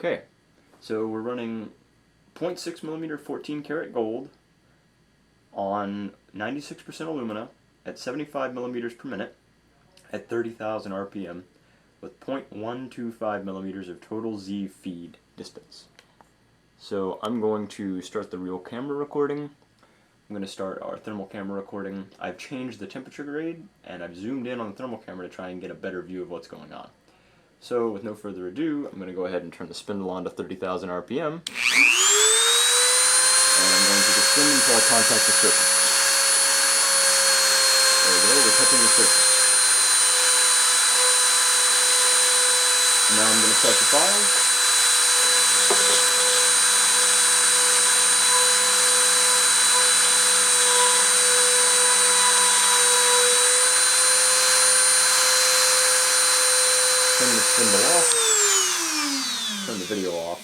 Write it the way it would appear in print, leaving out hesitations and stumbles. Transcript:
Okay, so we're running 0.6 millimeter 14 karat gold on 96% alumina at 75 millimeters per minute at 30,000 RPM with 0.125 millimeters of total Z feed distance. So I'm going to start the real camera recording. I'm going to start our thermal camera recording. I've changed the temperature grade and I've zoomed in on the thermal camera to try and get a better view of what's going on. So with no further ado, I'm going to go ahead and turn the spindle on to 30,000 RPM. And I'm going to spin until I contact the surface. There we go, we're touching the surface. And now I'm going to start the file. Turn the spindle off, turn the video off.